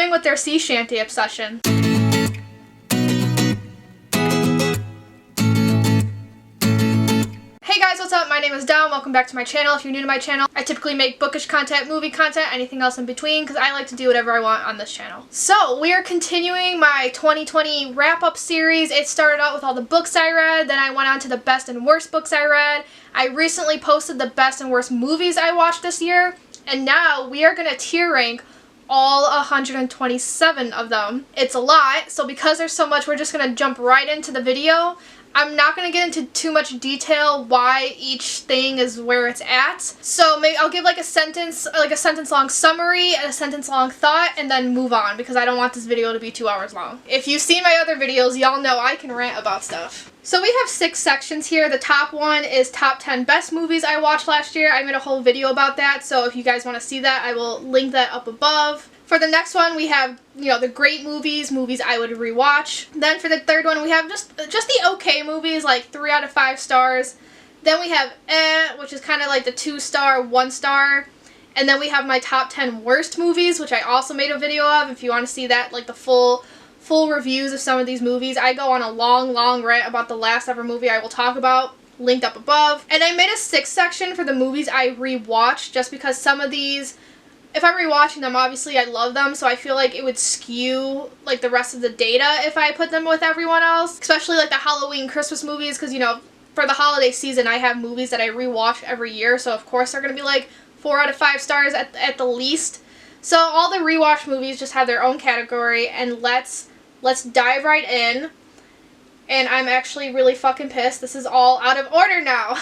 doing with their sea shanty obsession. Hey guys, what's up? My name is Dom. Welcome back to my channel. If you're new to my channel, I typically make bookish content, movie content, anything else in between, because I like to do whatever I want on this channel. So, we are continuing my 2020 wrap-up series. It started out with all the books I read, then I went on to the best and worst books I read. I recently posted the best and worst movies I watched this year, and now we are going to tier rank all 127 of them. It's a lot, so because there's so much, we're just going to jump right into the video. I'm not going to get into too much detail why each thing is where it's at. So maybe I'll give like a sentence long summary, a sentence long thought, and then move on because I don't want this video to be 2 hours long. If you've seen my other videos, y'all know I can rant about stuff. So we have 6 sections here. The top one is top 10 best movies I watched last year. I made a whole video about that, so if you guys want to see that, I will link that up above. For the next one, we have, the great movies I would rewatch. Then for the third one, we have just the okay movies, like 3 out of 5 stars. Then we have which is kind of like the 2-star, 1-star. And then we have my top 10 worst movies, which I also made a video of. If you want to see that, like the full reviews of some of these movies. I go on a long rant about the last ever movie I will talk about, linked up above. And I made a 6th section for the movies I rewatched, just because some of these, if I'm rewatching them, obviously I love them, so I feel like it would skew like the rest of the data if I put them with everyone else. Especially like the Halloween, Christmas movies, because for the holiday season I have movies that I rewatch every year, so of course they're going to be like 4 out of 5 stars at the least. So all the rewatch movies just have their own category, and let's dive right in. And I'm actually really fucking pissed. This is all out of order now.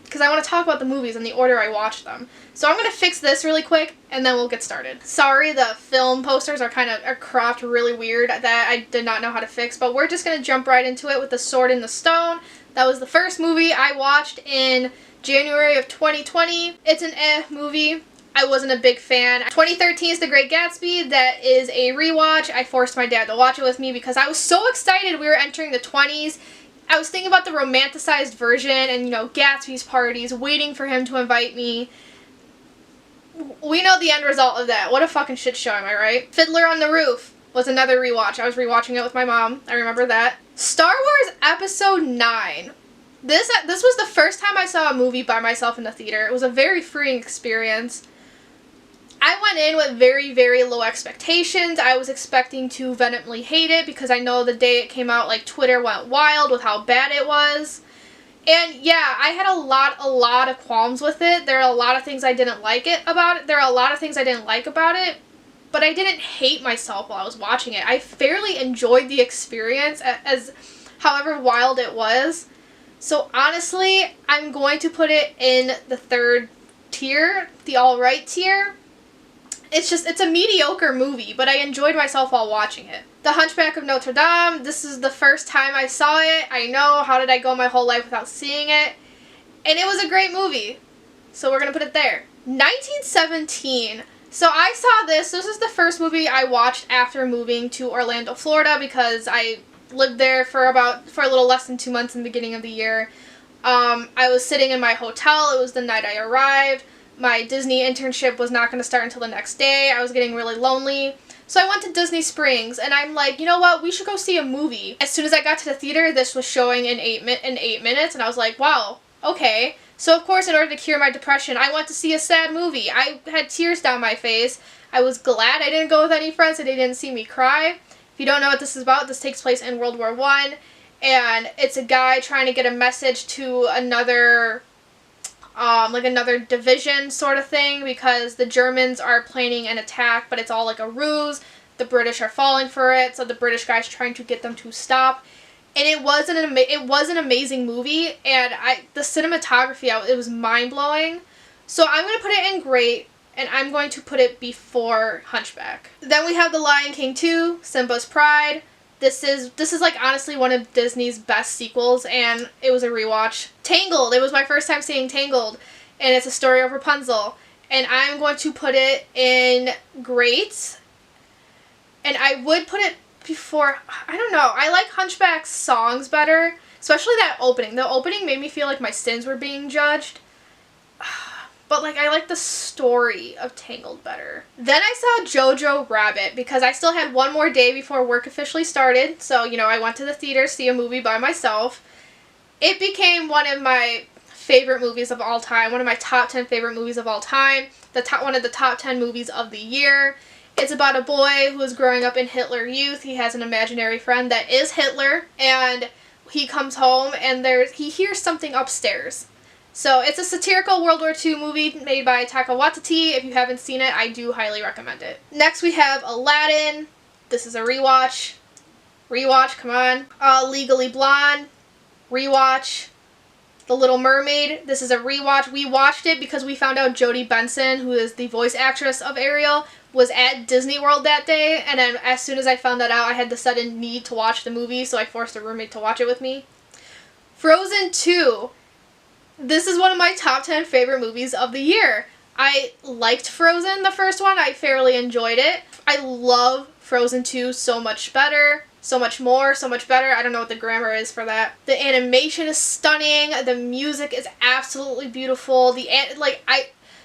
Because I want to talk about the movies in the order I watched them. So I'm going to fix this really quick, and then we'll get started. Sorry, the film posters are cropped really weird that I did not know how to fix, but we're just going to jump right into it with The Sword in the Stone. That was the first movie I watched in January of 2020. It's an movie. I wasn't a big fan. 2013 is The Great Gatsby. That is a rewatch. I forced my dad to watch it with me because I was so excited we were entering the 20s. I was thinking about the romanticized version and, Gatsby's parties, waiting for him to invite me. We know the end result of that. What a fucking shit show, am I right? Fiddler on the Roof was another rewatch. I was rewatching it with my mom. I remember that. Star Wars Episode 9. This was the first time I saw a movie by myself in the theater. It was a very freeing experience. I went in with very low expectations. I was expecting to vehemently hate it because I know the day it came out, like, Twitter went wild with how bad it was. And yeah, I had a lot of qualms with it. There are a lot of things I didn't like about it, but I didn't hate myself while I was watching it. I fairly enjoyed the experience as however wild it was. So honestly, I'm going to put it in the 3rd tier, the alright tier. It's a mediocre movie, but I enjoyed myself while watching it. The Hunchback of Notre Dame, this is the first time I saw it. I know, how did I go my whole life without seeing it? And it was a great movie. So we're going to put it there. 1917. So I saw this is the first movie I watched after moving to Orlando, Florida, because I lived there for a little less than 2 months in the beginning of the year. I was sitting in my hotel. It was the night I arrived. My Disney internship was not going to start until the next day. I was getting really lonely. So I went to Disney Springs, and I'm like, you know what? We should go see a movie. As soon as I got to the theater, this was showing in 8 minutes, and I was like, wow, okay. So of course, in order to cure my depression, I went to see a sad movie. I had tears down my face. I was glad I didn't go with any friends and they didn't see me cry. If you don't know what this is about, this takes place in World War I, and it's a guy trying to get a message to another division sort of thing, because the Germans are planning an attack, but it's all like a ruse. The British are falling for it, so the British guy's trying to get them to stop. And it was an amazing movie, and the cinematography, it was mind-blowing. So I'm going to put it in great, and I'm going to put it before Hunchback. Then we have The Lion King 2, Simba's Pride. This is like honestly one of Disney's best sequels, and it was a rewatch. Tangled, it was my first time seeing Tangled, and it's a story of Rapunzel. And I'm going to put it in great, and I would put it before, I don't know, I like Hunchback's songs better, especially that opening. The opening made me feel like my sins were being judged. but like I like the story of Tangled better. Then I saw Jojo Rabbit because I still had one more day before work officially started, so you know, I went to the theater to see a movie by myself. It became one of my favorite movies of all time, one of my top 10 favorite movies of all time, one of the top 10 movies of the year. It's about a boy who is growing up in Hitler Youth. He has an imaginary friend that is Hitler, and he comes home and he hears something upstairs. So it's a satirical World War II movie made by Taika Waititi. If you haven't seen it, I do highly recommend it. Next we have Aladdin. This is a rewatch. Rewatch, come on. Legally Blonde. Rewatch. The Little Mermaid. This is a rewatch. We watched it because we found out Jodie Benson, who is the voice actress of Ariel, was at Disney World that day, and then as soon as I found that out, I had the sudden need to watch the movie, so I forced a roommate to watch it with me. Frozen 2. This is one of my top 10 favorite movies of the year. I liked Frozen, the first one. I fairly enjoyed it. I love Frozen 2 so much better. So much more, so much better. I don't know what the grammar is for that. The animation is stunning. The music is absolutely beautiful.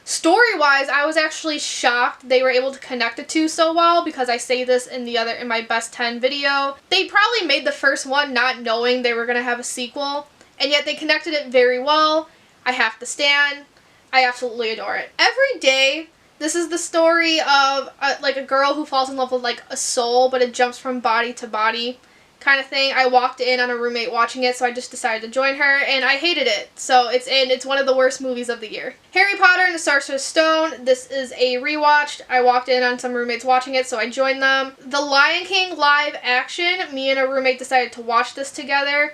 Story-wise, I was actually shocked they were able to connect the two so well, because I say this in my best 10 video. They probably made the first one not knowing they were going to have a sequel, and yet they connected it very well. I have to stan. I absolutely adore it. Every Day. This is the story of a girl who falls in love with like a soul, but it jumps from body to body kind of thing. I walked in on a roommate watching it, so I just decided to join her, and I hated it. So it's one of the worst movies of the year. Harry Potter and the Sorcerer's Stone. This is a rewatch. I walked in on some roommates watching it, so I joined them. The Lion King live action. Me and a roommate decided to watch this together.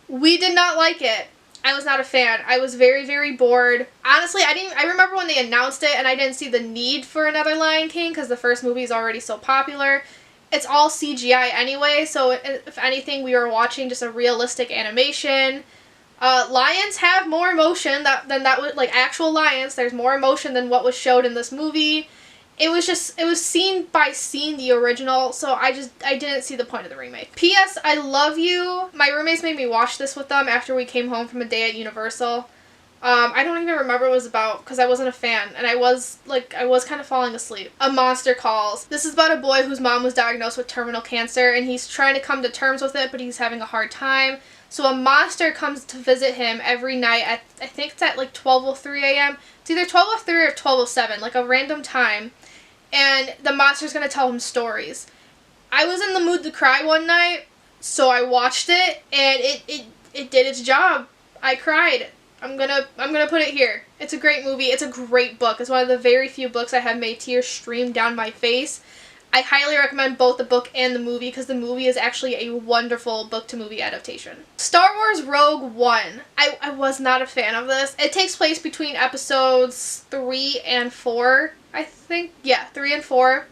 We did not like it. I was not a fan. I was very, very bored. Honestly, I remember when they announced it and I didn't see the need for another Lion King because the first movie is already so popular. It's all CGI anyway, so if anything, we were watching just a realistic animation. Lions have more emotion than that would, like actual lions. There's more emotion than what was showed in this movie. It was scene by scene, the original, so I didn't see the point of the remake. P.S. I Love You. My roommates made me watch this with them after we came home from a day at Universal. I don't even remember what it was about because I wasn't a fan, and I was kind of falling asleep. A Monster Calls. This is about a boy whose mom was diagnosed with terminal cancer, and he's trying to come to terms with it, but he's having a hard time. So a monster comes to visit him every night at, I think it's at like 12:03 a.m. It's either 12:03 or 12:07, like a random time. And the monster's going to tell him stories. I was in the mood to cry one night, so I watched it, and it did its job. I cried. I'm gonna put it here. It's a great movie. It's a great book. It's one of the very few books I have made tears stream down my face. I highly recommend both the book and the movie because the movie is actually a wonderful book-to-movie adaptation. Star Wars Rogue One. I was not a fan of this. It takes place between episodes 3 and 4, I think. Yeah, 3 and 4.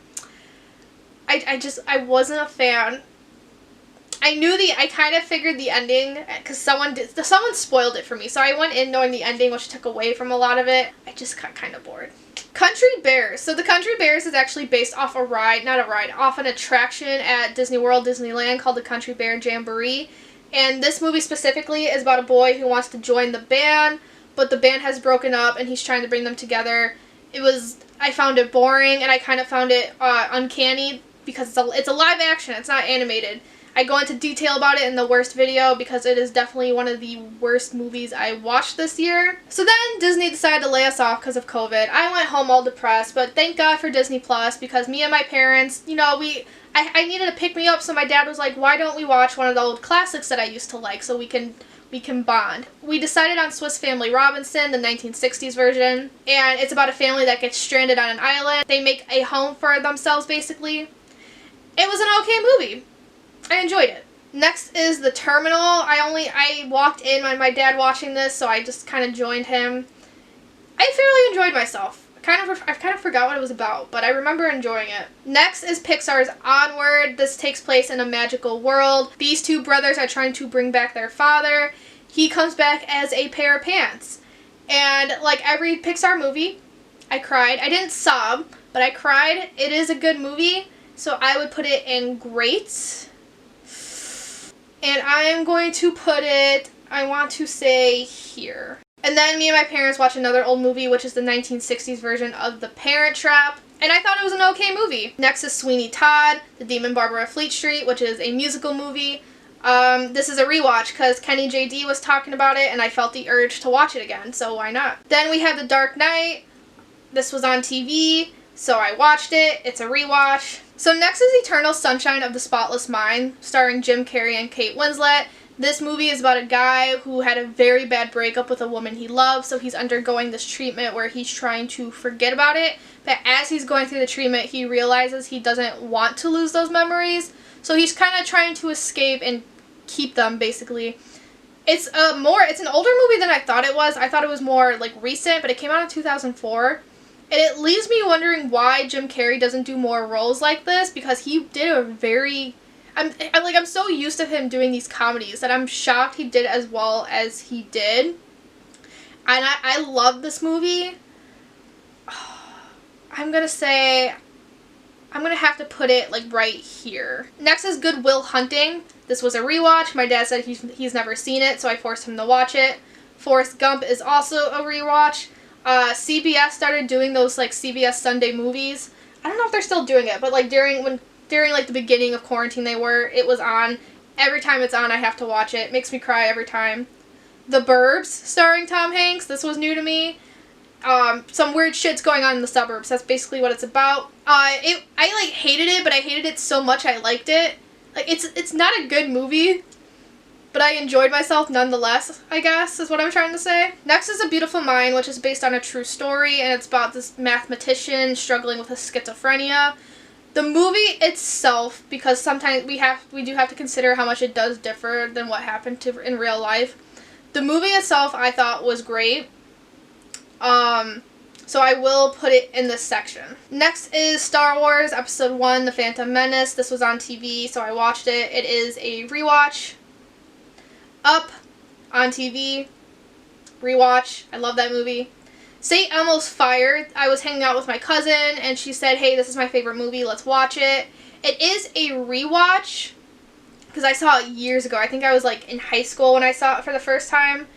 I wasn't a fan. I kind of figured the ending because someone spoiled it for me. So I went in knowing the ending, which took away from a lot of it. I just got kind of bored. Country Bears. So the Country Bears is actually based off off an attraction at Disney World, Disneyland called the Country Bear Jamboree. And this movie specifically is about a boy who wants to join the band, but the band has broken up and he's trying to bring them together. I found it boring, and I kind of found it uncanny because it's a live action. It's not animated. I go into detail about it in the worst video because it is definitely one of the worst movies I watched this year. So then Disney decided to lay us off because of COVID. I went home all depressed, but thank God for Disney Plus because me and my parents, you know, I needed to pick me up, so my dad was like, why don't we watch one of the old classics that I used to like so we can bond. We decided on Swiss Family Robinson, the 1960s version, and it's about a family that gets stranded on an island. They make a home for themselves, basically. It was an okay movie. I enjoyed it. Next is The Terminal. I walked in on my dad watching this, so I just kind of joined him. I fairly enjoyed myself. I kind of forgot what it was about, but I remember enjoying it. Next is Pixar's Onward. This takes place in a magical world. These two brothers are trying to bring back their father. He comes back as a pair of pants. And like every Pixar movie, I cried. I didn't sob, but I cried. It is a good movie, so I would put it in great. And I am going to put it, I want to say here. And then me and my parents watched another old movie, which is the 1960s version of The Parent Trap. And I thought it was an okay movie. Next is Sweeney Todd, The Demon Barber of Fleet Street, which is a musical movie. This is a rewatch because Kenny JD was talking about it and I felt the urge to watch it again, so why not? Then we have The Dark Knight. This was on TV, so I watched it. It's a rewatch. So next is Eternal Sunshine of the Spotless Mind, starring Jim Carrey and Kate Winslet. This movie is about a guy who had a very bad breakup with a woman he loves, so he's undergoing this treatment where he's trying to forget about it. But as he's going through the treatment, he realizes he doesn't want to lose those memories. So he's kind of trying to escape and keep them, basically. It's an older movie than I thought it was. I thought it was more like recent, but it came out in 2004. And it leaves me wondering why Jim Carrey doesn't do more roles like this, because he did a very... I'm so used to him doing these comedies that I'm shocked he did as well as he did. And I love this movie. I'm going to have to put it like right here. Next is Good Will Hunting. This was a rewatch. My dad said he's never seen it, so I forced him to watch it. Forrest Gump is also a rewatch. CBS started doing those like CBS Sunday movies. I don't know if they're still doing it, but like during like the beginning of quarantine it was on. Every time it's on I have to watch it. It makes me cry every time. The Burbs, starring Tom Hanks. This was new to me. Some weird shit's going on in the suburbs. That's basically what it's about. I like hated it, but I hated it so much I liked it. Like it's not a good movie, but I enjoyed myself nonetheless, I guess, is what I'm trying to say. Next is A Beautiful Mind, which is based on a true story, and it's about this mathematician struggling with his schizophrenia. The movie itself, because sometimes we do have to consider how much it does differ than what happened in real life. The movie itself I thought was great. So I will put it in this section. Next is Star Wars Episode 1, The Phantom Menace. This was on TV, so I watched it. It is a rewatch. Up, on TV, rewatch. I love that movie. St. Elmo's Fire. I was hanging out with my cousin, and she said, hey, this is my favorite movie, let's watch it. It is a rewatch, because I saw it years ago. I think I was like in high school when I saw it for the first time.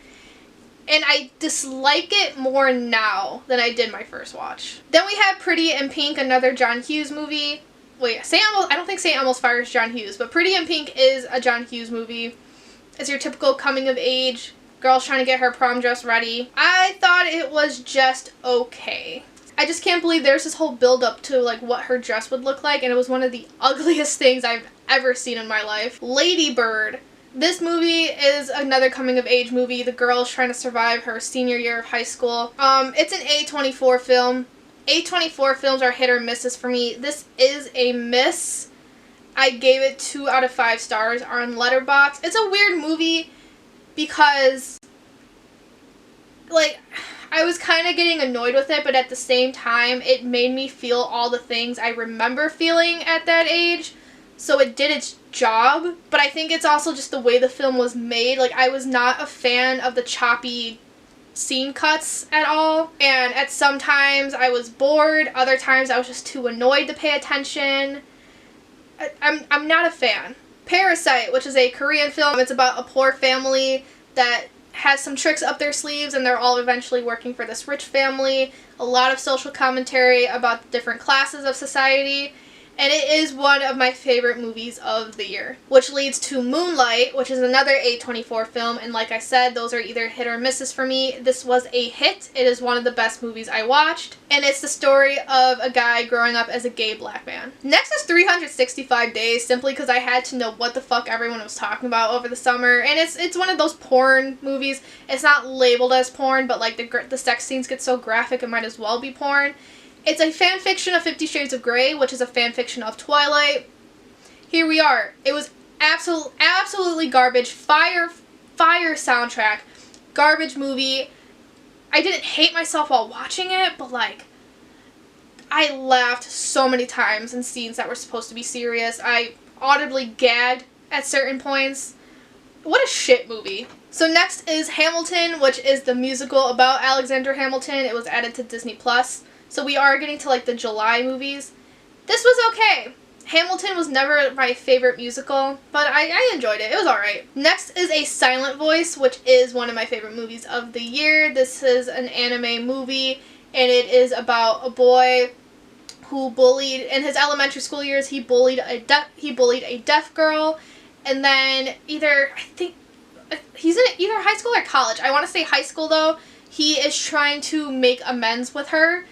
And I dislike it more now than I did my first watch. Then we have Pretty in Pink, another John Hughes movie. Wait, I don't think St. Elmo's Fire is John Hughes, but Pretty in Pink is a John Hughes movie. It's your typical coming of age, girl's trying to get her prom dress ready. I thought it was just okay. I just can't believe there's this whole build up to like what her dress would look like, and it was one of the ugliest things I've ever seen in my life. Lady Bird. This movie is another coming-of-age movie. The girl is trying to survive her senior year of high school. It's an A24 film. A24 films are hit or misses for me. This is a miss. I gave it 2 out of 5 stars on Letterboxd. It's a weird movie because, like, I was kind of getting annoyed with it, but at the same time, it made me feel all the things I remember feeling at that age. So it did its job, but I think it's also just the way the film was made. Like, I was not a fan of the choppy scene cuts at all, and at some times I was bored, other times I was just too annoyed to pay attention. I'm not a fan. Parasite, which is a Korean film, it's about a poor family that has some tricks up their sleeves, and they're all eventually working for this rich family. A lot of social commentary about the different classes of society. And it is one of my favorite movies of the year. Which leads to Moonlight, which is another A24 film. And like I said, those are either hit or misses for me. This was a hit. It is one of the best movies I watched. And it's the story of a guy growing up as a gay black man. Next is 365 Days, simply because I had to know what the fuck everyone was talking about over the summer. And it's one of those porn movies. It's not labeled as porn, but like the sex scenes get so graphic it might as well be porn. It's a fan fiction of 50 Shades of Grey, which is a fan fiction of Twilight. Here we are. It was absolutely garbage. Fire soundtrack. Garbage movie. I didn't hate myself while watching it, but like, I laughed so many times in scenes that were supposed to be serious. I audibly gagged at certain points. What a shit movie. So next is Hamilton, which is the musical about Alexander Hamilton. It was added to Disney+. So we are getting to like the July movies. This was okay. Hamilton was never my favorite musical, but I enjoyed it. It was alright. Next is A Silent Voice, which is one of my favorite movies of the year. This is an anime movie, and it is about a boy who bullied, in his elementary school years, he bullied a deaf girl, and then either, I think, he's in either high school or college. I want to say high school, though. He is trying to make amends with her.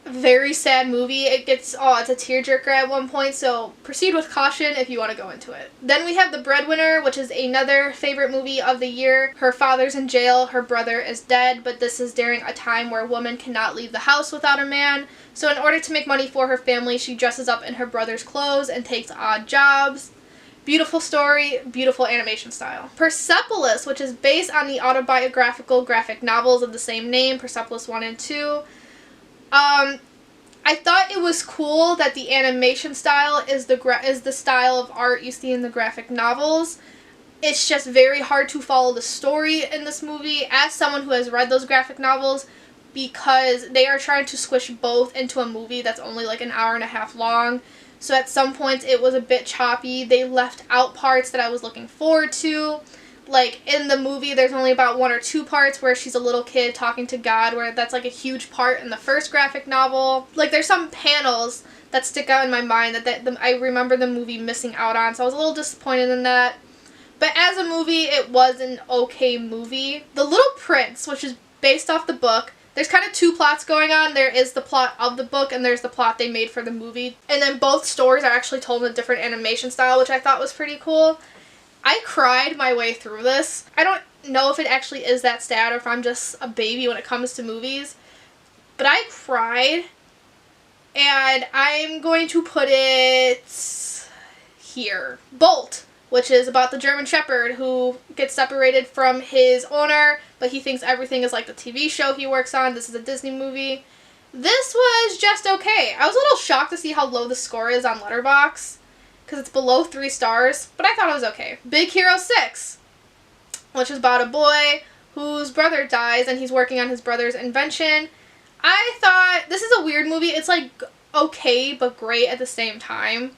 Very sad movie. It's a tearjerker at one point, so proceed with caution if you want to go into it. Then we have The Breadwinner, which is another favorite movie of the year. Her father's in jail, her brother is dead, but this is during a time where a woman cannot leave the house without a man. So in order to make money for her family, she dresses up in her brother's clothes and takes odd jobs. Beautiful story, beautiful animation style. Persepolis, which is based on the autobiographical graphic novels of the same name, Persepolis 1 and 2. I thought it was cool that the animation style is the style of art you see in the graphic novels. It's just very hard to follow the story in this movie as someone who has read those graphic novels, because they are trying to squish both into a movie that's only like an hour and a half long. So at some points it was a bit choppy. They left out parts that I was looking forward to. Like, in the movie, there's only about 1 or 2 parts where she's a little kid talking to God, where that's, like, a huge part in the first graphic novel. Like, there's some panels that stick out in my mind that I remember the movie missing out on, so I was a little disappointed in that. But as a movie, it was an okay movie. The Little Prince, which is based off the book, there's kind of 2 plots going on. There is the plot of the book, and there's the plot they made for the movie. And then both stories are actually told in a different animation style, which I thought was pretty cool. I cried my way through this. I don't know if it actually is that sad or if I'm just a baby when it comes to movies, but I cried, and I'm going to put it here. Bolt, which is about the German Shepherd who gets separated from his owner, but he thinks everything is like the TV show he works on. This is a Disney movie. This was just okay. I was a little shocked to see how low the score is on Letterboxd, because it's below 3 stars, but I thought it was okay. Big Hero 6, which is about a boy whose brother dies and he's working on his brother's invention. I thought, this is a weird movie. It's like okay but great at the same time.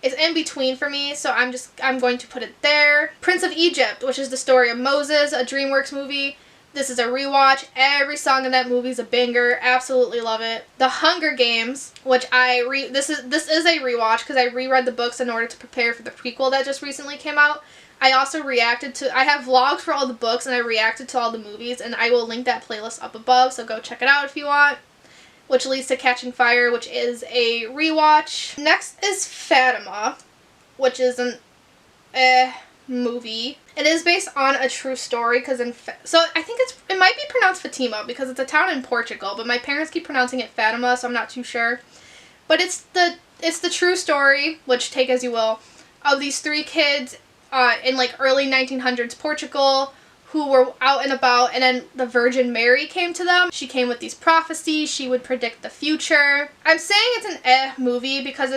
It's in between for me, so I'm going to put it there. Prince of Egypt, which is the story of Moses, a DreamWorks movie. This is a rewatch. Every song in that movie is a banger. Absolutely love it. The Hunger Games, which this is a rewatch because I reread the books in order to prepare for the prequel that just recently came out. I also I have vlogs for all the books, and I reacted to all the movies, and I will link that playlist up above, so go check it out if you want. Which leads to Catching Fire, which is a rewatch. Next is Fatima, which is an movie. It is based on a true story, so I think it might be pronounced Fatima because it's a town in Portugal, but my parents keep pronouncing it Fatima, so I'm not too sure. But it's the true story, which take as you will, of these 3 kids in like early 1900s Portugal who were out and about, and then the Virgin Mary came to them. She came with these prophecies. She would predict the future. I'm saying it's an movie because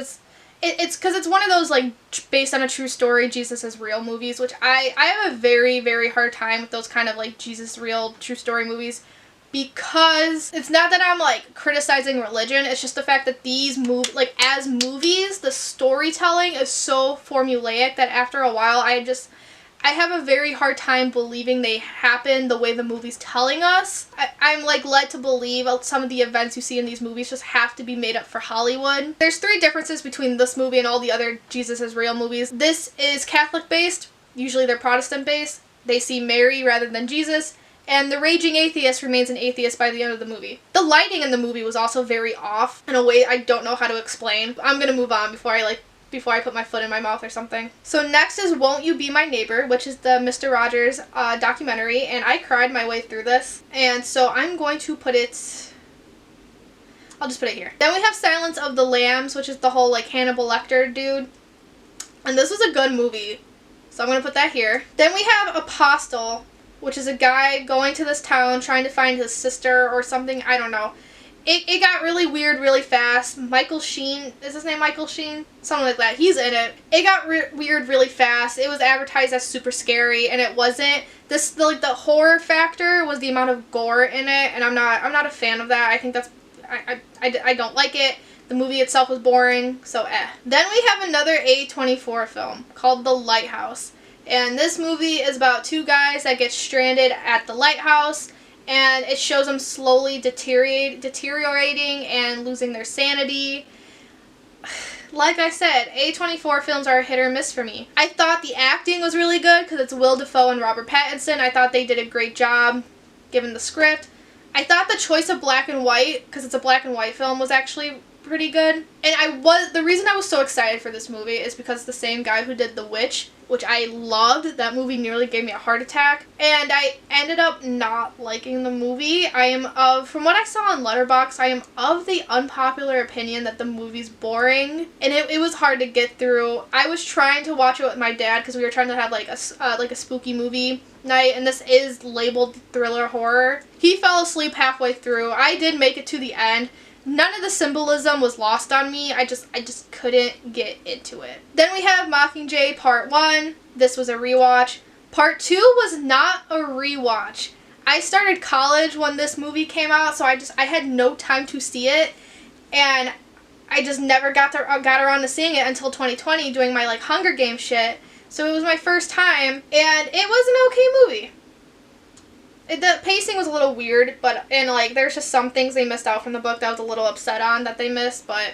it's one of those, like, based on a true story, Jesus is real movies, which I have a very, very hard time with those kind of, like, Jesus real true story movies, because it's not that I'm, like, criticizing religion. It's just the fact that these as movies, the storytelling is so formulaic that after a while I have a very hard time believing they happen the way the movie's telling us. I'm like led to believe some of the events you see in these movies just have to be made up for Hollywood. There's 3 differences between this movie and all the other Jesus is Real movies. This is Catholic based, usually they're Protestant based. They see Mary rather than Jesus, and the raging atheist remains an atheist by the end of the movie. The lighting in the movie was also very off in a way I don't know how to explain. I'm gonna move on before I put my foot in my mouth or something. So next is Won't You Be My Neighbor, which is the Mr. Rogers documentary, and I cried my way through this, and so I'm going to put it, I'll just put it here. Then we have Silence of the Lambs, which is the whole like Hannibal Lecter dude, and this was a good movie, so I'm going to put that here. Then we have Apostle, which is a guy going to this town trying to find his sister or something, I don't know. It got really weird really fast. Michael Sheen, is his name Michael Sheen? Something like that. He's in it. It got weird really fast. It was advertised as super scary, and it wasn't. The horror factor was the amount of gore in it, and I'm not a fan of that. I think that's, I don't like it. The movie itself was boring, so eh. Then we have another A24 film called The Lighthouse. And this movie is about two guys that get stranded at the lighthouse, and it shows them slowly deteriorating and losing their sanity. Like I said, A24 films are a hit or miss for me. I thought the acting was really good because it's Will Dafoe and Robert Pattinson. I thought they did a great job given the script. I thought the choice of black and white, because it's a black and white film, was actually pretty good. And the reason I was so excited for this movie is because the same guy who did The Witch, which I loved, that movie nearly gave me a heart attack, and I ended up not liking the movie. From what I saw on Letterboxd, I am of the unpopular opinion that the movie's boring, and it was hard to get through. I was trying to watch it with my dad because we were trying to have like a spooky movie night, and this is labeled thriller horror. He fell asleep halfway through. I did make it to the end. None of the symbolism was lost on me. I just couldn't get into it. Then we have Mockingjay Part One. This was a rewatch. Part 2 was not a rewatch. I started college when this movie came out, so I had no time to see it, and I just never got around to seeing it until 2020 doing my like Hunger Games shit. So it was my first time, and it was an okay movie. The pacing was a little weird, and like there's just some things they missed out from the book that I was a little upset on that they missed, but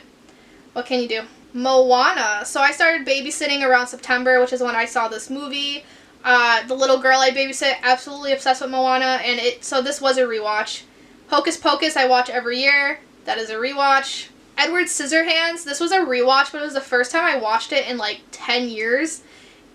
what can you do? Moana. So I started babysitting around September, which is when I saw this movie. The little girl I babysit, absolutely obsessed with Moana, so this was a rewatch. Hocus Pocus I watch every year. That is a rewatch. Edward Scissorhands, this was a rewatch, but it was the first time I watched it in like 10 years.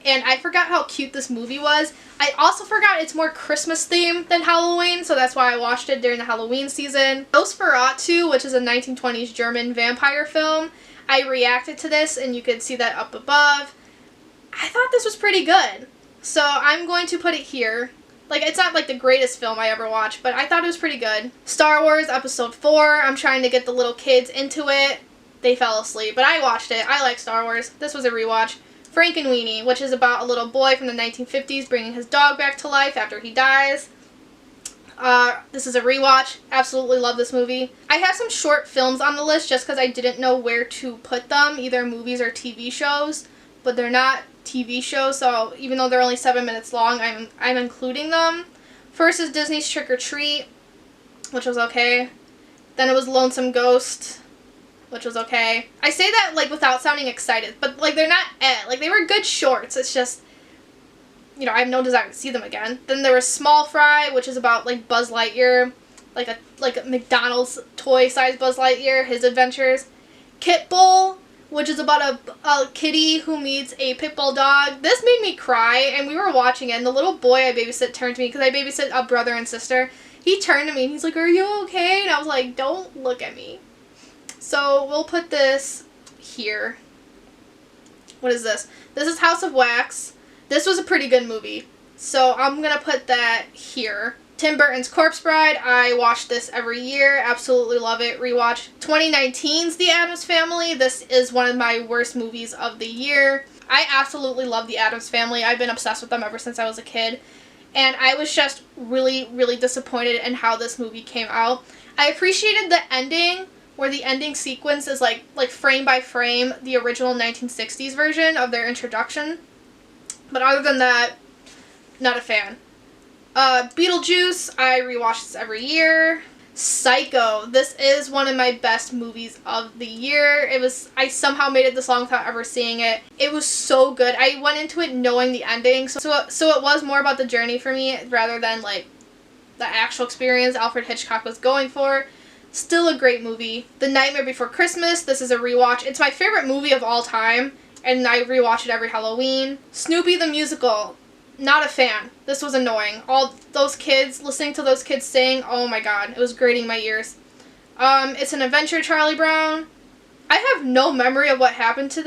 And I forgot how cute this movie was. I also forgot it's more Christmas themed than Halloween, so that's why I watched it during the Halloween season. Nosferatu, which is a 1920s German vampire film. I reacted to this, and you could see that up above. I thought this was pretty good, so I'm going to put it here. Like, it's not like the greatest film I ever watched, but I thought it was pretty good. Star Wars Episode 4, I'm trying to get the little kids into it. They fell asleep, but I watched it. I like Star Wars. This was a rewatch. Frankenweenie, which is about a little boy from the 1950s bringing his dog back to life after he dies. This is a rewatch. Absolutely love this movie. I have some short films on the list just because I didn't know where to put them, either movies or TV shows, but they're not TV shows, so even though they're only 7 minutes long, I'm including them. First is Disney's Trick or Treat, which was okay. Then it was Lonesome Ghost, which was okay. I say that like without sounding excited, but like they're not like they were good shorts. It's just, you know, I have no desire to see them again. Then there was Small Fry, which is about like Buzz Lightyear, like a McDonald's toy sized Buzz Lightyear, his adventures. Kit Bull, which is about a kitty who meets a pit bull dog. This made me cry, and we were watching it, and the little boy I babysit turned to me, because I babysit a brother and sister. He turned to me and he's like, "Are you okay?" And I was like, "Don't look at me." So we'll put this here. What is this? This is House of Wax. This was a pretty good movie, so I'm going to put that here. Tim Burton's Corpse Bride. I watch this every year. Absolutely love it. Rewatch. 2019's The Addams Family. This is one of my worst movies of the year. I absolutely love The Addams Family. I've been obsessed with them ever since I was a kid. And I was just really, really disappointed in how this movie came out. I appreciated the ending, where the ending sequence is like frame by frame the original 1960s version of their introduction. But other than that, not a fan. Beetlejuice, I rewatch this every year. Psycho, this is one of my best movies of the year. I somehow made it this long without ever seeing it. It was so good. I went into it knowing the ending, so it was more about the journey for me rather than like the actual experience Alfred Hitchcock was going for. Still a great movie. The Nightmare Before Christmas, this is a rewatch. It's my favorite movie of all time, and I rewatch it every Halloween. Snoopy the Musical, not a fan. This was annoying. All those kids, listening to those kids sing, oh my god, it was grating my ears. It's an adventure, Charlie Brown. I have no memory of what happened in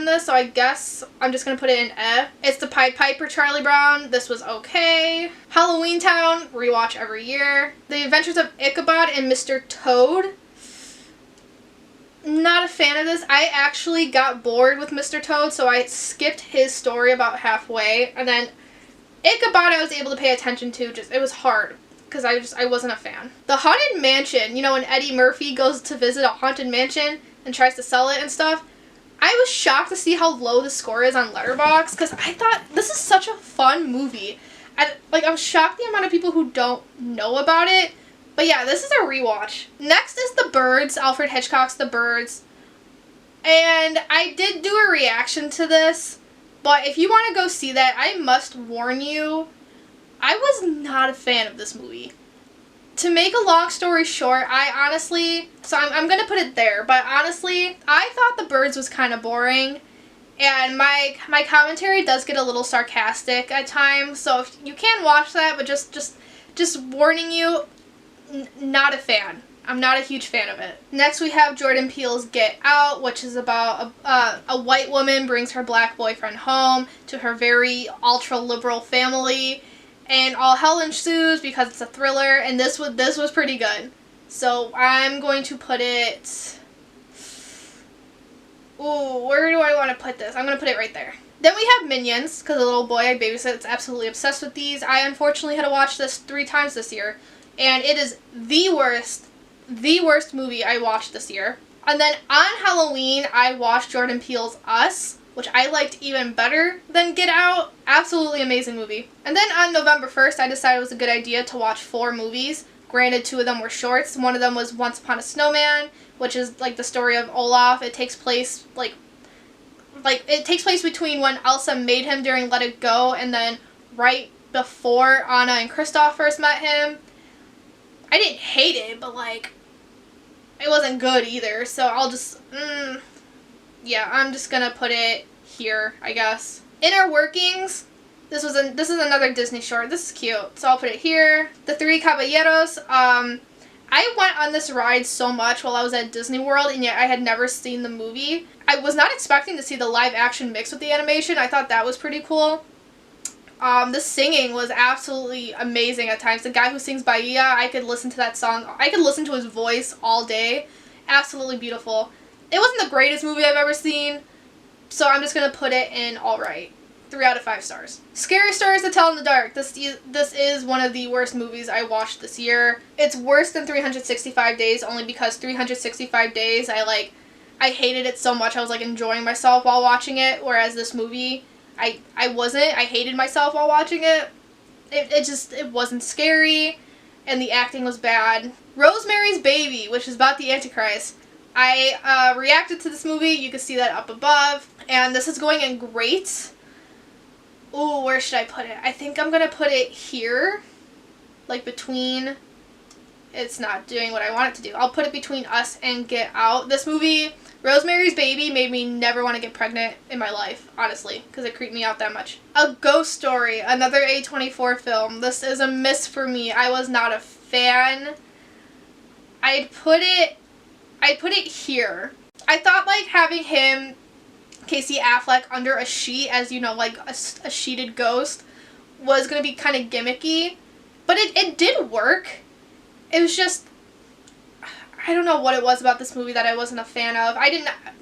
this, so I guess I'm just gonna put it in eh. It's the Pied Piper, Charlie Brown. This was okay. Halloween Town, rewatch every year. The Adventures of Ichabod and Mr. Toad. Not a fan of this. I actually got bored with Mr. Toad, so I skipped his story about halfway, and then Ichabod I was able to pay attention to. It was hard, because I wasn't a fan. The Haunted Mansion, you know, when Eddie Murphy goes to visit a haunted mansion and tries to sell it and stuff, I was shocked to see how low the score is on Letterboxd, because I thought this is such a fun movie. I'm shocked the amount of people who don't know about it. But yeah, this is a rewatch. Next is The Birds, Alfred Hitchcock's The Birds. And I did do a reaction to this, but if you want to go see that, I must warn you, I was not a fan of this movie. To make a long story short, I honestly, so I'm going to put it there, but honestly, I thought The Birds was kind of boring. And my commentary does get a little sarcastic at times, so if you can watch that, but just warning you, not a fan. I'm not a huge fan of it. Next we have Jordan Peele's Get Out, which is about a white woman brings her black boyfriend home to her very ultra-liberal family, and all hell ensues because it's a thriller, and this was pretty good. So I'm going to put it... Ooh, where do I want to put this? I'm going to put it right there. Then we have Minions, because a little boy I babysit is absolutely obsessed with these. I unfortunately had to watch this 3 times this year, and it is the worst movie I watched this year. And then on Halloween, I watched Jordan Peele's Us, which I liked even better than Get Out. Absolutely amazing movie. And then on November 1st, I decided it was a good idea to watch 4 movies. Granted, 2 of them were shorts. One of them was Once Upon a Snowman, which is like the story of Olaf. It takes place it takes place between when Elsa made him during Let It Go and then right before Anna and Kristoff first met him. I didn't hate it, but it wasn't good either. So I'll just yeah, I'm just gonna put it here, I guess. Inner Workings. This is another Disney short. This is cute, so I'll put it here. The Three Caballeros. I went on this ride so much while I was at Disney World, and yet I had never seen the movie. I was not expecting to see the live action mixed with the animation. I thought that was pretty cool. The singing was absolutely amazing at times. The guy who sings Bahia, I could listen to that song. I could listen to his voice all day. Absolutely beautiful. It wasn't the greatest movie I've ever seen, so I'm just going to put it in alright. 3 out of 5 stars. Scary Stories to Tell in the Dark. This is one of the worst movies I watched this year. It's worse than 365 Days only because 365 Days, I hated it so much. I was enjoying myself while watching it, whereas this movie, I wasn't. I hated myself while watching it. It wasn't scary, and the acting was bad. Rosemary's Baby, which is about the Antichrist. I reacted to this movie. You can see that up above, and this is going in great. Ooh, where should I put it? I think I'm going to put it here, between, it's not doing what I want it to do. I'll put it between Us and Get Out. This movie, Rosemary's Baby, made me never want to get pregnant in my life, honestly, because it creeped me out that much. A Ghost Story, another A24 film. This is a miss for me. I was not a fan. I'd put it here. I thought, having him, Casey Affleck, under a sheet as, a sheeted ghost was going to be kind of gimmicky. But it did work. It was just, I don't know what it was about this movie that I wasn't a fan of.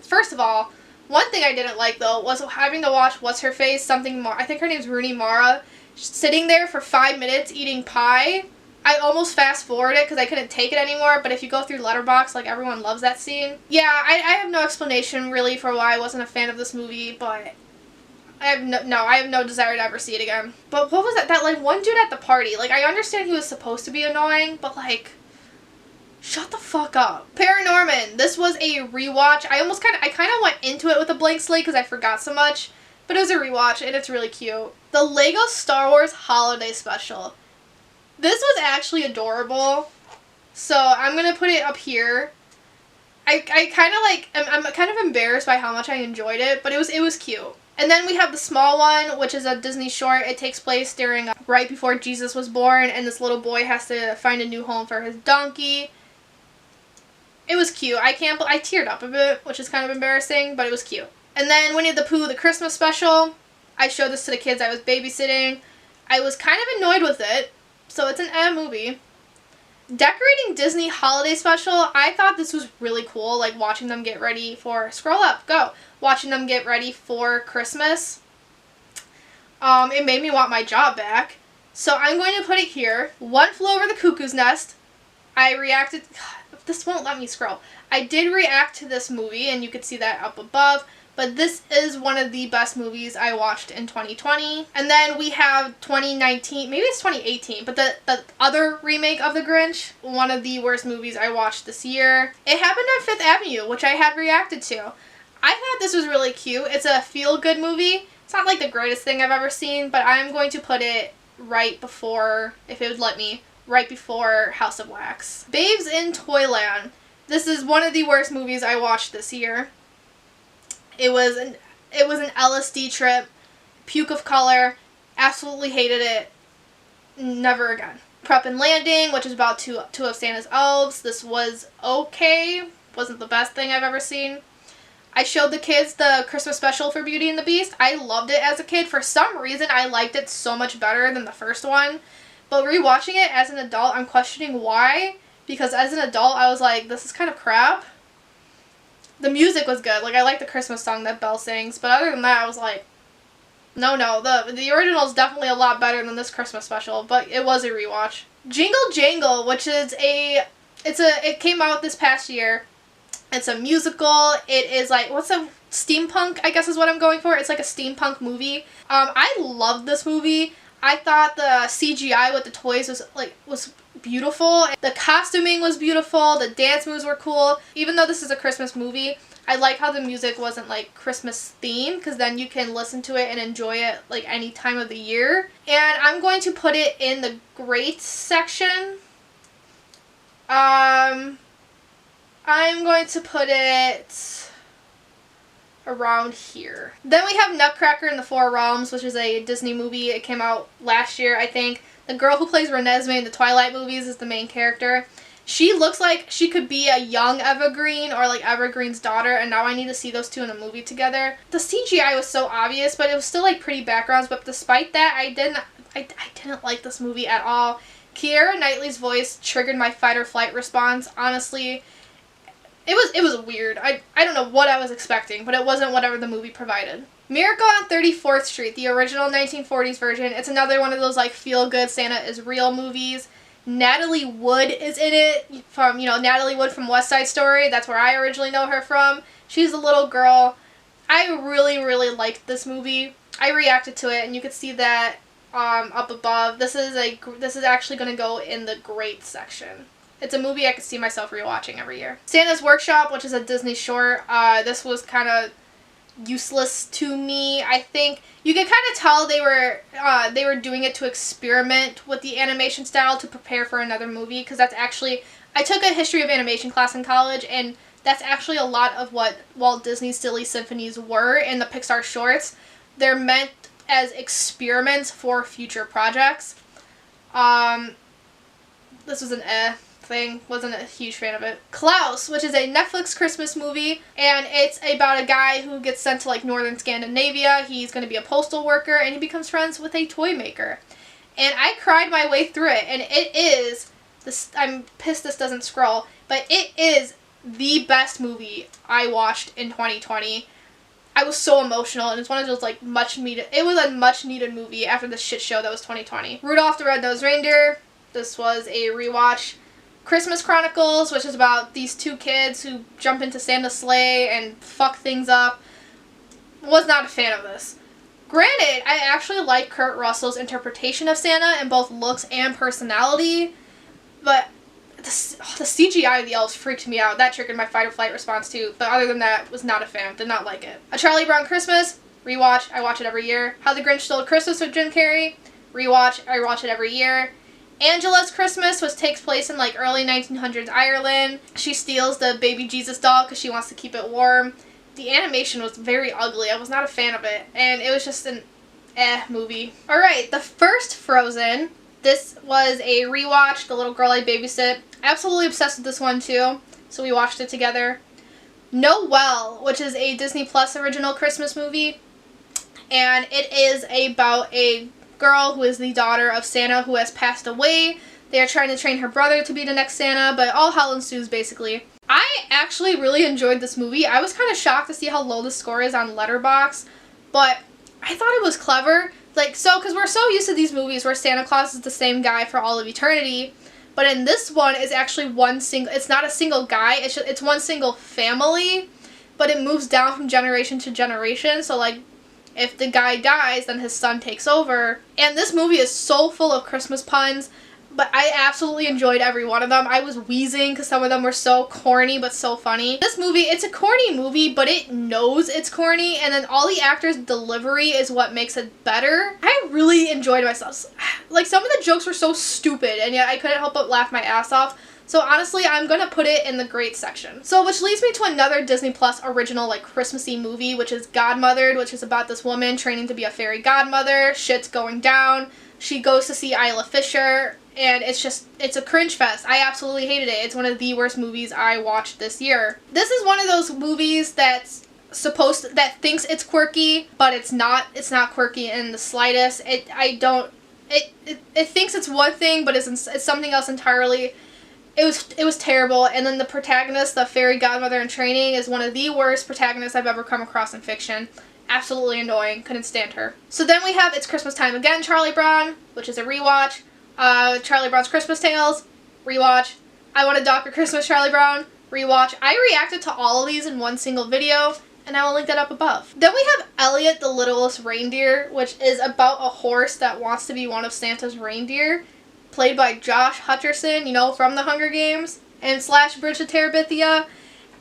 First of all, one thing I didn't like, though, was having to watch What's-Her-Face, I think her name's Rooney Mara, sitting there for 5 minutes eating pie. I almost fast-forwarded it because I couldn't take it anymore, but if you go through Letterboxd, everyone loves that scene. Yeah, I have no explanation, really, for why I wasn't a fan of this movie, but I have no desire to ever see it again. But what was that? That, one dude at the party. I understand he was supposed to be annoying, but, shut the fuck up. Paranorman. This was a rewatch. I kind of went into it with a blank slate because I forgot so much, but it was a rewatch, and it's really cute. The Lego Star Wars Holiday Special. This was actually adorable, so I'm going to put it up here. I'm kind of embarrassed by how much I enjoyed it, but it was cute. And then we have the small one, which is a Disney short. It takes place during right before Jesus was born, and this little boy has to find a new home for his donkey. It was cute. I teared up a bit, which is kind of embarrassing, but it was cute. And then Winnie the Pooh, the Christmas special. I showed this to the kids I was babysitting. I was kind of annoyed with it. So it's an movie. Decorating Disney Holiday Special. I thought this was really cool, watching them get ready for, scroll up, go, watching them get ready for Christmas. It made me want my job back. So I'm going to put it here. One Flew Over the Cuckoo's Nest. I reacted... This won't let me scroll. I did react to this movie, and you could see that up above. But this is one of the best movies I watched in 2020. And then we have 2019, maybe it's 2018, but the other remake of The Grinch, one of the worst movies I watched this year. It happened at Fifth Avenue, which I had reacted to. I thought this was really cute. It's a feel-good movie. It's not like the greatest thing I've ever seen, but I'm going to put it right before, if it would let me, right before House of Wax. Babes in Toyland. This is one of the worst movies I watched this year. It was an LSD trip, puke of color, absolutely hated it, never again. Prep and Landing, which is about two of Santa's elves. This was okay, wasn't the best thing I've ever seen. I showed the kids the Christmas special for Beauty and the Beast. I loved it as a kid. For some reason, I liked it so much better than the first one. But rewatching it as an adult, I'm questioning why. Because as an adult, I was like, this is kind of crap. The music was good. Like, I like the Christmas song that Belle sings. But other than that, I was like, no. The original is definitely a lot better than this Christmas special. But it was a rewatch. Jingle Jangle, which is it came out this past year. It's a musical. It is like, what's a steampunk, I guess is what I'm going for. It's like a steampunk movie. I loved this movie. I thought the CGI with the toys was beautiful. The costuming was beautiful. The dance moves were cool. Even though this is a Christmas movie, I like how the music wasn't like Christmas themed, because then you can listen to it and enjoy it like any time of the year. And I'm going to put it in the great section. I'm going to put it around here. Then we have Nutcracker in the Four Realms, which is a Disney movie. It came out last year, I think. The girl who plays Renesmee in the Twilight movies is the main character. She looks like she could be a young Evergreen or like Evergreen's daughter, and now I need to see those two in a movie together. The CGI was so obvious, but it was still like pretty backgrounds, but despite that, I didn't like this movie at all. Keira Knightley's voice triggered my fight or flight response. Honestly, it was weird. I don't know what I was expecting, but it wasn't whatever the movie provided. Miracle on 34th Street, the original 1940s version. It's another one of those like feel-good Santa is Real movies. Natalie Wood is in it from, Natalie Wood from West Side Story. That's where I originally know her from. She's a little girl. I really, really liked this movie. I reacted to it, and you could see that up above. This is actually going to go in the great section. It's a movie I could see myself rewatching every year. Santa's Workshop, which is a Disney short. This was kind of useless to me. I think you could kind of tell they were doing it to experiment with the animation style to prepare for another movie, because that's actually, I took a history of animation class in college, and that's actually a lot of what Walt Disney's Silly Symphonies were in the Pixar shorts. They're meant as experiments for future projects. This was an thing. Wasn't a huge fan of it. Klaus, which is a Netflix Christmas movie, and it's about a guy who gets sent to like northern Scandinavia. He's going to be a postal worker, and he becomes friends with a toy maker. And I cried my way through it, and it is this. I'm pissed this doesn't scroll, but it is the best movie I watched in 2020. I was so emotional, and it's one of those like much needed. It was a much needed movie after the shit show that was 2020. Rudolph the Red-Nosed Reindeer. This was a rewatch. Christmas Chronicles, which is about these two kids who jump into Santa's sleigh and fuck things up. Was not a fan of this. Granted, I actually like Kurt Russell's interpretation of Santa in both looks and personality, but the CGI of the elves freaked me out. That triggered my fight or flight response too, but other than that, was not a fan. Did not like it. A Charlie Brown Christmas, rewatch. I watch it every year. How the Grinch Stole Christmas with Jim Carrey, rewatch. I watch it every year. Angela's Christmas, which takes place in like early 1900s Ireland. She steals the baby Jesus doll because she wants to keep it warm. The animation was very ugly. I was not a fan of it, and it was just an movie. Alright, the first Frozen. This was a rewatch. The little girl I babysit. Absolutely obsessed with this one too, so we watched it together. Noelle, which is a Disney Plus original Christmas movie, and it is about a girl who is the daughter of Santa who has passed away. They are trying to train her brother to be the next Santa, but all hell ensues basically. I actually really enjoyed this movie. I was kind of shocked to see how low the score is on Letterboxd, but I thought it was clever. Like, so, because we're so used to these movies where Santa Claus is the same guy for all of eternity, but in this one, it's actually it's not a single guy, it's one single family, but it moves down from generation to generation, so, like, if the guy dies, then his son takes over. And this movie is so full of Christmas puns, but I absolutely enjoyed every one of them. I was wheezing because some of them were so corny but so funny. This movie, it's a corny movie, but it knows it's corny, and then all the actors' delivery is what makes it better. I really enjoyed myself. Like, some of the jokes were so stupid, and yet I couldn't help but laugh my ass off. So honestly, I'm gonna put it in the great section. So, which leads me to another Disney Plus original, like, Christmassy movie, which is Godmothered, which is about this woman training to be a fairy godmother. Shit's going down. She goes to see Isla Fisher, and it's a cringe fest. I absolutely hated it. It's one of the worst movies I watched this year. This is one of those movies that thinks it's quirky, but it's not. It's not quirky in the slightest. It thinks it's one thing, but it's something else entirely. It was terrible, and then the protagonist, the fairy godmother in training, is one of the worst protagonists I've ever come across in fiction. Absolutely annoying. Couldn't stand her. So then we have It's Christmas Time Again, Charlie Brown, which is a rewatch. Charlie Brown's Christmas Tales, rewatch. I Want a Dr. Christmas, Charlie Brown, rewatch. I reacted to all of these in one single video, and I will link that up above. Then we have Elliot the Littlest Reindeer, which is about a horse that wants to be one of Santa's reindeer, played by Josh Hutcherson, you know, from the Hunger Games, and / Bridge to Terabithia,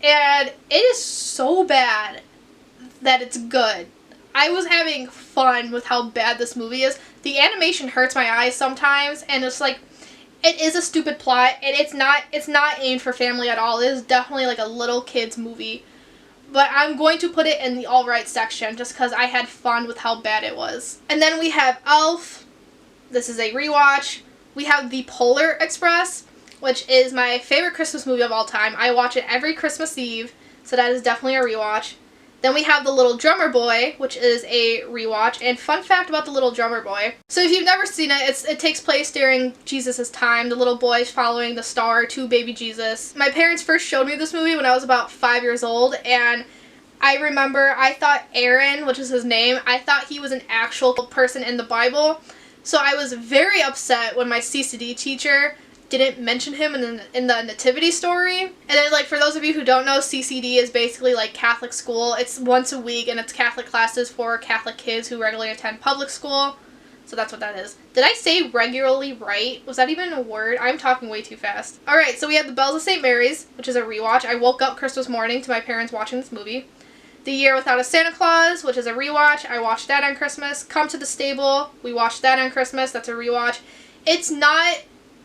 and it is so bad that it's good. I was having fun with how bad this movie is. The animation hurts my eyes sometimes, and it's like, it is a stupid plot, and it's not aimed for family at all. It is definitely like a little kid's movie. But I'm going to put it in the alright section, just because I had fun with how bad it was. And then we have Elf. This is a rewatch. We have The Polar Express, which is my favorite Christmas movie of all time. I watch it every Christmas Eve, so that is definitely a rewatch. Then we have The Little Drummer Boy, which is a rewatch. And fun fact about The Little Drummer Boy. So if you've never seen it, it takes place during Jesus' time. The little boy is following the star to baby Jesus. My parents first showed me this movie when I was about 5 years old, and I remember I thought Aaron, which is his name, I thought he was an actual person in the Bible. So I was very upset when my CCD teacher didn't mention him in the nativity story. And then, like, for those of you who don't know, CCD is basically like Catholic school. It's once a week, and it's Catholic classes for Catholic kids who regularly attend public school. So that's what that is. Did I say regularly right? Was that even a word? I'm talking way too fast. Alright, so we have The Bells of St. Mary's, which is a rewatch. I woke up Christmas morning to my parents watching this movie. The Year Without a Santa Claus, which is a rewatch. I watched that on Christmas. Come to the Stable. We watched that on Christmas. That's a rewatch. It's not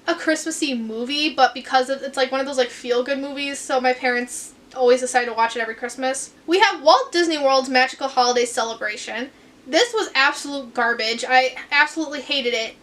a Christmassy movie, but because it's like one of those like feel-good movies, so my parents always decide to watch it every Christmas. We have Walt Disney World's Magical Holiday Celebration. This was absolute garbage. I absolutely hated it.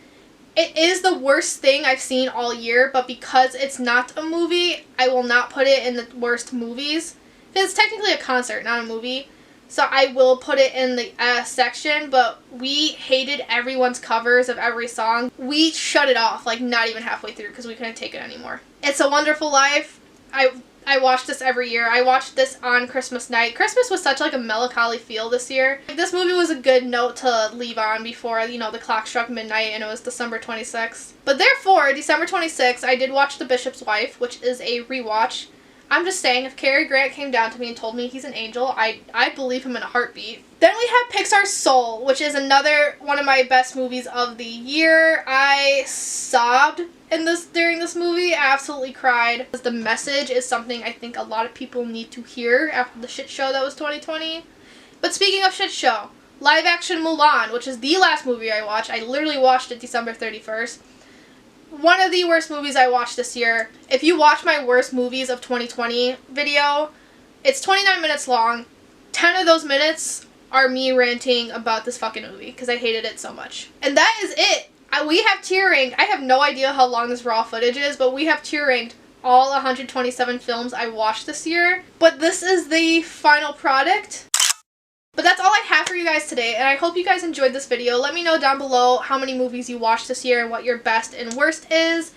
It is the worst thing I've seen all year, but because it's not a movie, I will not put it in the worst movies. It's technically a concert, not a movie. So I will put it in the section, but we hated everyone's covers of every song. We shut it off, like, not even halfway through because we couldn't take it anymore. It's a Wonderful Life. I watch this every year. I watched this on Christmas night. Christmas was such like a melancholy feel this year. This movie was a good note to leave on before, you know, the clock struck midnight and it was December 26th. But therefore, December 26th, I did watch The Bishop's Wife, which is a rewatch. I'm just saying, if Cary Grant came down to me and told me he's an angel, I'd believe him in a heartbeat. Then we have Pixar's Soul, which is another one of my best movies of the year. I sobbed during this movie. I absolutely cried. The message is something I think a lot of people need to hear after the shit show that was 2020. But speaking of shit show, live action Mulan, which is the last movie I watched. I literally watched it December 31st. One of the worst movies I watched this year. If you watch my worst movies of 2020 video, it's 29 minutes long. 10 of those minutes are me ranting about this fucking movie because I hated it so much. And that is it. We have tier ranked. I have no idea how long this raw footage is, but we have tier ranked all 127 films I watched this year. But this is the final product. But that's all I have for you guys today, and I hope you guys enjoyed this video. Let me know down below how many movies you watched this year and what your best and worst is.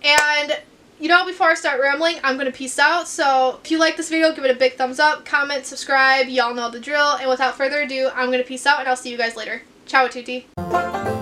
And, you know, before I start rambling, I'm going to peace out. So if you like this video, give it a big thumbs up, comment, subscribe. Y'all know the drill. And without further ado, I'm going to peace out, and I'll see you guys later. Ciao a tutti.